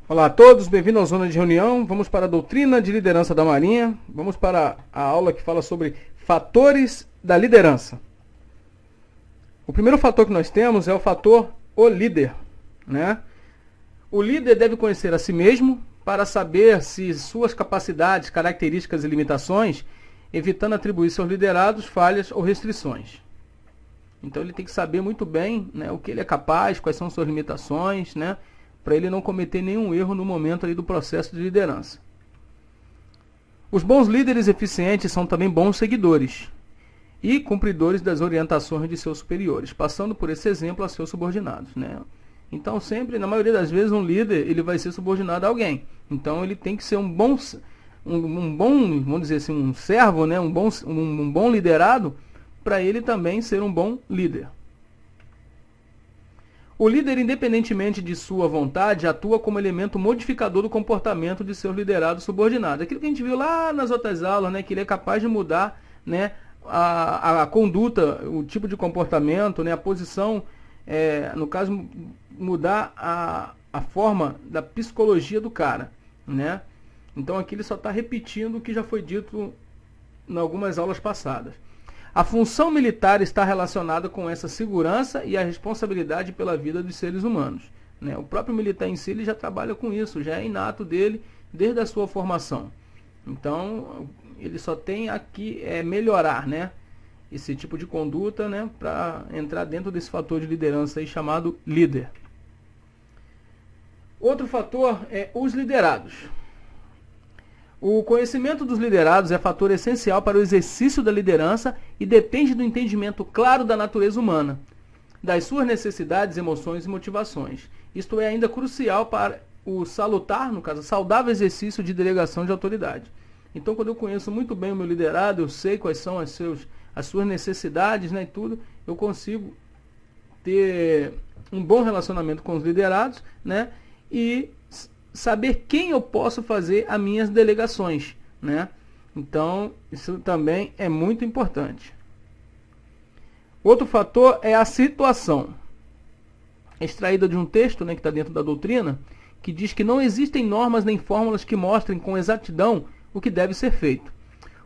Olá a todos, bem-vindos à Zona de Reunião. Vamos para a doutrina de liderança da Marinha. Vamos para a aula que fala sobre fatores da liderança. O primeiro fator que nós temos é o fator o líder, né? O líder deve conhecer a si mesmo para saber se suas capacidades, características e limitações, evitando atribuir seus liderados falhas ou restrições. Então ele tem que saber muito bem, né, o que ele é capaz, quais são suas limitações, né, para ele não cometer nenhum erro no momento ali do processo de liderança. Os bons líderes eficientes são também bons seguidores e cumpridores das orientações de seus superiores, passando por esse exemplo a seus subordinados, né? Então sempre, na maioria das vezes, um líder ele vai ser subordinado a alguém. Então ele tem que ser um bom, vamos dizer assim, um servo, né? um bom liderado, para ele também ser um bom líder. O líder, independentemente de sua vontade, atua como elemento modificador do comportamento de seus liderados subordinados. Aquilo que a gente viu lá nas outras aulas, né, que ele é capaz de mudar, né, a conduta, o tipo de comportamento, né, a posição, no caso, mudar a forma da psicologia do cara, né? Então aqui ele só está repetindo o que já foi dito em algumas aulas passadas. A função militar está relacionada com essa segurança e a responsabilidade pela vida dos seres humanos, né? O próprio militar em si ele já trabalha com isso, já é inato dele desde a sua formação. Então ele só tem aqui melhorar, né, esse tipo de conduta, né, para entrar dentro desse fator de liderança aí chamado líder. Outro fator é os liderados. O conhecimento dos liderados é fator essencial para o exercício da liderança e depende do entendimento claro da natureza humana, das suas necessidades, emoções e motivações. Isto é ainda crucial para o salutar, no caso, saudável exercício de delegação de autoridade. Então, quando eu conheço muito bem o meu liderado, eu sei quais são as suas necessidades, né, e tudo, eu consigo ter um bom relacionamento com os liderados, né, e saber quem eu posso fazer as minhas delegações, né? Então, isso também é muito importante. Outro fator é a situação. Extraída de um texto, né, que está dentro da doutrina, que diz que não existem normas nem fórmulas que mostrem com exatidão o que deve ser feito.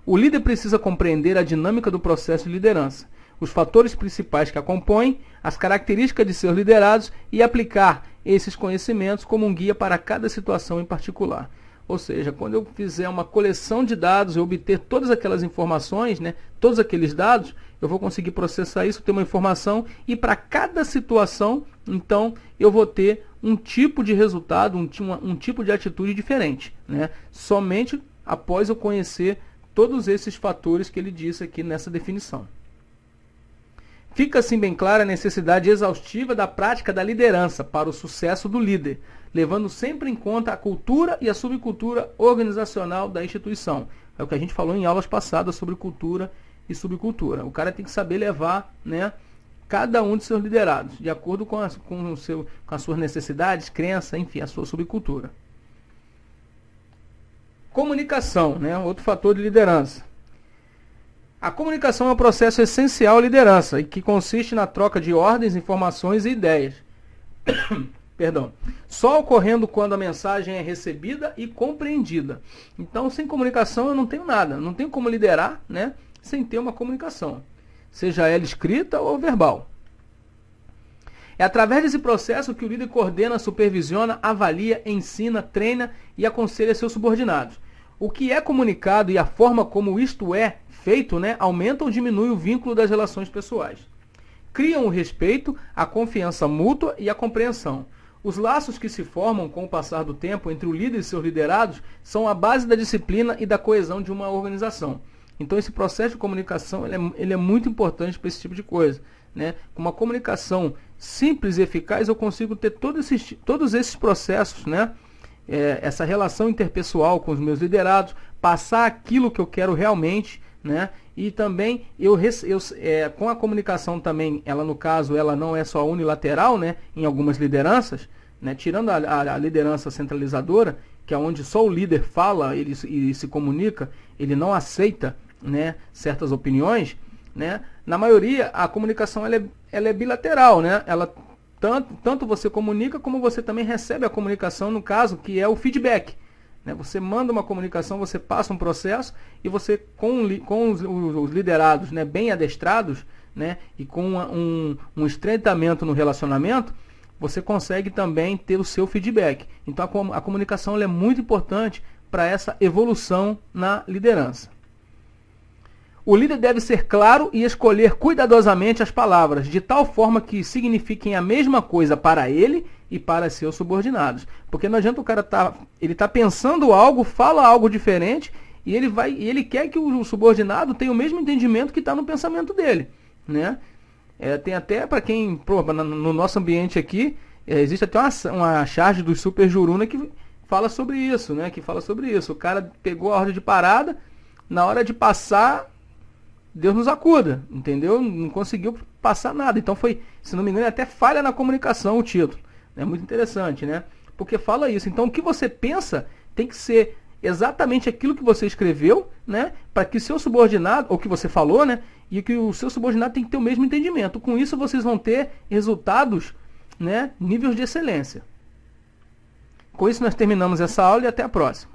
O líder precisa compreender a dinâmica do processo de liderança, os fatores principais que a compõem, as características de seus liderados e aplicar esses conhecimentos como um guia para cada situação em particular. Ou seja, quando eu fizer uma coleção de dados e obter todas aquelas informações, né, todos aqueles dados, eu vou conseguir processar isso, ter uma informação e para cada situação, então, eu vou ter um tipo de resultado, um tipo de atitude diferente, né, somente após eu conhecer todos esses fatores que ele disse aqui nessa definição. Fica assim bem clara a necessidade exaustiva da prática da liderança para o sucesso do líder, levando sempre em conta a cultura e a subcultura organizacional da instituição. É o que a gente falou em aulas passadas sobre cultura e subcultura. O cara tem que saber levar, né, cada um de seus liderados, de acordo com as suas necessidades, crenças, enfim, a sua subcultura. Comunicação, né, outro fator de liderança. A comunicação é um processo essencial à liderança e que consiste na troca de ordens, informações e ideias. Perdão. Só ocorrendo quando a mensagem é recebida e compreendida. Então, sem comunicação eu não tenho nada. Não tenho como liderar, né, sem ter uma comunicação, seja ela escrita ou verbal. É através desse processo que o líder coordena, supervisiona, avalia, ensina, treina e aconselha seus subordinados. O que é comunicado e a forma como isto é feito, né, aumenta ou diminui o vínculo das relações pessoais. Criam o respeito, a confiança mútua e a compreensão. Os laços que se formam com o passar do tempo entre o líder e seus liderados são a base da disciplina e da coesão de uma organização. Então esse processo de comunicação ele é muito importante para esse tipo de coisa, né? Com uma comunicação simples e eficaz eu consigo ter todos esses processos, né? Essa relação interpessoal com os meus liderados, passar aquilo que eu quero realmente, né? E também com a comunicação também, ela no caso, ela não é só unilateral, né? Em algumas lideranças, né? Tirando a liderança centralizadora, que é onde só o líder fala e se comunica, ele não aceita, né, certas opiniões, né? Na maioria a comunicação ela é bilateral, né? Ela tanto você comunica, como você também recebe a comunicação, no caso, que é o feedback. Né? Você manda uma comunicação, você passa um processo, e você, com os liderados, né, bem adestrados, né, e com um estreitamento no relacionamento, você consegue também ter o seu feedback. Então a comunicação ela é muito importante para essa evolução na liderança. O líder deve ser claro e escolher cuidadosamente as palavras, de tal forma que signifiquem a mesma coisa para ele e para seus subordinados. Porque não adianta o cara ele tá pensando algo, fala algo diferente, e ele quer que o subordinado tenha o mesmo entendimento que está no pensamento dele. Né? Tem até, para quem, no nosso ambiente aqui, existe até uma charge do Super Juruna que fala sobre isso, né? O cara pegou a ordem de parada, na hora de passar, Deus nos acuda, entendeu? Não conseguiu passar nada. Então foi, se não me engano, até falha na comunicação o título. É muito interessante, né? Porque fala isso. Então o que você pensa tem que ser exatamente aquilo que você escreveu, né? Para que seu subordinado, ou que você falou, né? E que o seu subordinado tem que ter o mesmo entendimento. Com isso vocês vão ter resultados, né? Níveis de excelência. Com isso nós terminamos essa aula e até a próxima.